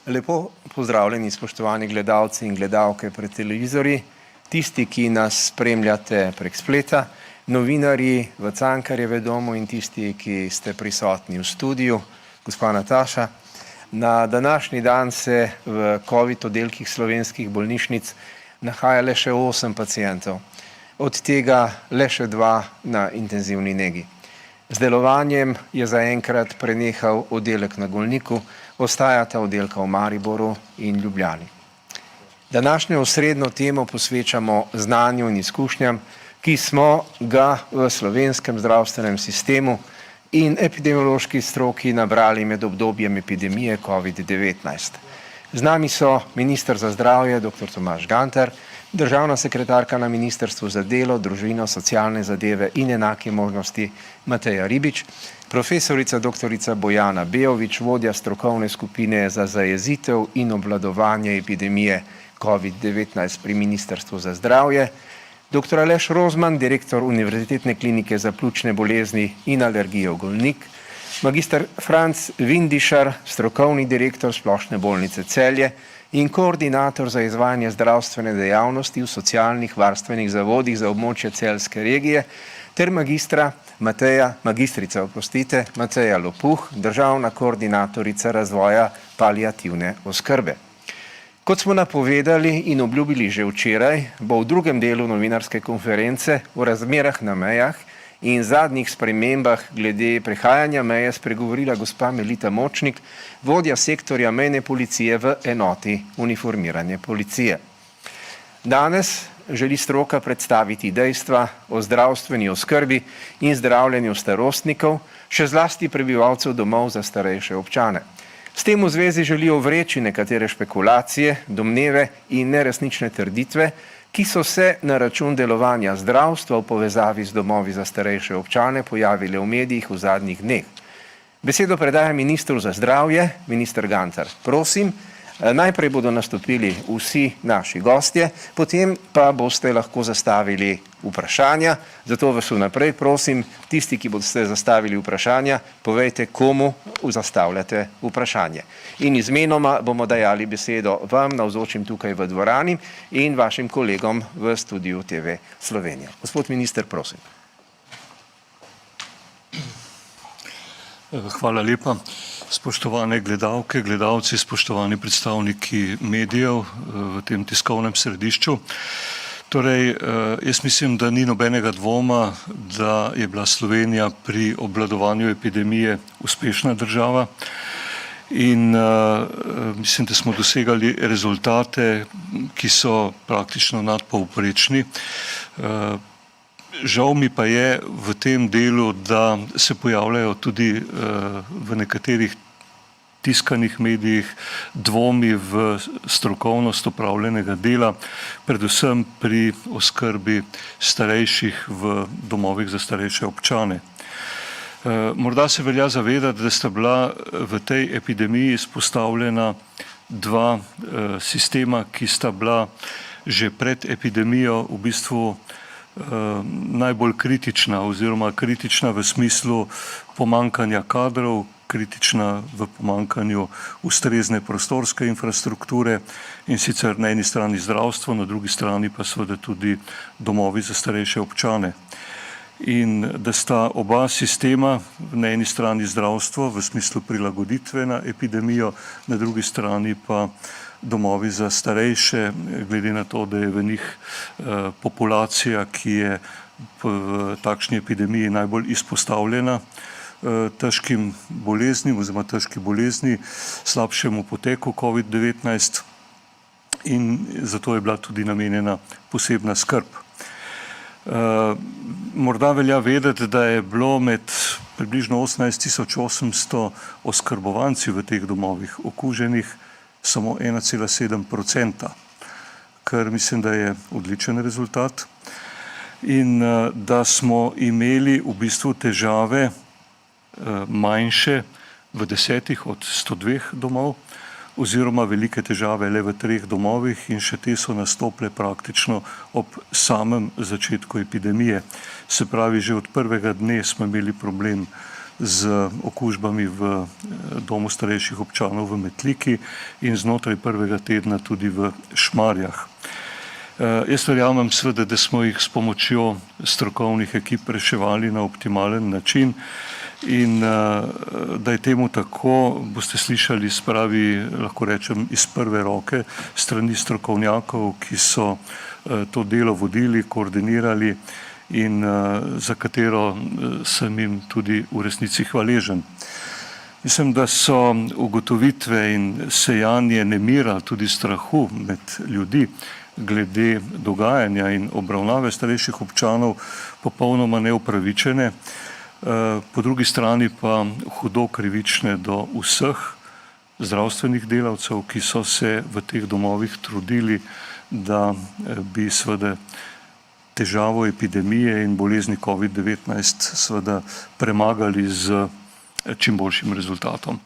Lepo pozdravljeni, spoštovani gledalci in gledalke pred televizorji, tisti, ki nas spremljate prek spleta, novinarji v Cankarjevem domu in tisti, ki ste prisotni v studiu, gospa Nataša. Na današnji dan se v COVID oddelkih slovenskih bolnišnic nahaja le še 8 pacientov, od tega le še 2 na intenzivni negi. Z delovanjem je zaenkrat prenehal oddelek na Golniku, ostajata oddelka v Mariboru in Ljubljani. Današnjo osrednjo temo posvečamo znanju in izkušnjam, ki smo ga v slovenskem zdravstvenem sistemu in epidemiološki stroki nabrali med obdobjem epidemije COVID-19. Z nami so minister za zdravje, dr. Tomaž Gantar, državna sekretarka na Ministrstvu za delo, družino, socialne zadeve in enake možnosti Mateja Ribič, profesorica dr. Bojana Beovič, vodja strokovne skupine za zajezitev in obvladovanje epidemije COVID-19 pri Ministrstvu za zdravje, dr. Aleš Rozman, direktor Univerzitetne klinike za pljučne bolezni in alergijo Golnik, magister Franc Vindišar, strokovni direktor Splošne bolnice Celje in koordinator za izvajanje zdravstvene dejavnosti v socialnih varstvenih zavodih za območje celjske regije, ter magistrica Mateja Lopuh, državna koordinatorica razvoja paliativne oskrbe. Kot smo napovedali in obljubili že včeraj, bo v drugem delu novinarske konference o razmerah na mejah in zadnjih spremembah glede prehajanja meje spregovorila gospa Melita Močnik, vodja sektorja mejne policije v enoti uniformirane policije. Danes želi stroka predstaviti dejstva o zdravstveni oskrbi in zdravljenju starostnikov, še zlasti prebivalcev domov za starejše občane. S tem v zvezi želijo vreči nekatere špekulacije, domneve in neresnične trditve, ki so se na račun delovanja zdravstva v povezavi z domovi za starejše občane pojavile v medijih v zadnjih dneh. Besedo predajam ministru za zdravje, minister Gantar. Prosim, najprej bodo nastopili vsi naši gostje, potem pa boste lahko zastavili vprašanja, zato vas vnaprej prosim, tisti, ki boste zastavili vprašanja, povejte, komu zastavljate vprašanje. In izmenoma bomo dajali besedo vam, navzočim tukaj v dvorani in vašim kolegom v studiu TV Slovenija. Gospod minister, prosim. Hvala lepa. Spoštovane gledalke, gledalci, spoštovani predstavniki medijev v tem tiskovnem središču. Torej, jaz mislim, da ni nobenega dvoma, da je bila Slovenija pri obvladovanju epidemije uspešna država in mislim, da smo dosegali rezultate, ki so praktično nadpovprečni. Žal mi pa je v tem delu, da se pojavljajo tudi v nekaterih tiskanih medijih dvomi v strokovnost opravljenega dela, predvsem pri oskrbi starejših v domovih za starejše občane. Morda se velja zavedati, da sta bila v tej epidemiji izpostavljena 2 sistema, ki sta bila že pred epidemijo v bistvu najbolj kritična oziroma kritična v smislu pomankanja kadrov, kritična v pomankanju ustrezne prostorske infrastrukture in sicer na eni strani zdravstvo, na drugi strani pa seveda tudi domovi za starejše občane. In da sta oba sistema, na eni strani zdravstvo v smislu prilagoditve na epidemijo, na drugi strani pa domovi za starejše, glede na to, da je v njih populacija, ki je v takšni epidemiji najbolj izpostavljena težkim boleznim oziroma težki bolezni, slabšemu poteku COVID-19 in zato je bila tudi namenjena posebna skrb. Morda velja vedeti, da je bilo med približno 18.800 oskrbovanci v teh domovih okuženih samo 1,7%, kar mislim, da je odličen rezultat in da smo imeli v bistvu težave manjše v 10 od 102 domov oziroma velike težave le v 3 domovih in še te so nastopile praktično ob samem začetku epidemije. Se pravi, že od prvega dne smo imeli problem z okužbami v domu starejših občanov v Metliki in znotraj prvega tedna tudi v Šmarjah. Jaz verjamem seveda, da smo jih s pomočjo strokovnih ekip reševali na optimalen način in da je temu tako, boste slišali spravi, lahko rečem, iz prve roke strani strokovnjakov, ki so to delo vodili, koordinirali in za katero sem jim tudi v resnici hvaležen. Mislim, da so ugotovitve in sejanje nemira, tudi strahu med ljudi glede dogajanja in obravnave starejših občanov popolnoma neupravičene, po drugi strani pa hudo krivične do vseh zdravstvenih delavcev, ki so se v teh domovih trudili, da bi seveda težavo epidemije in bolezni COVID-19 seveda premagali z čim boljšim rezultatom.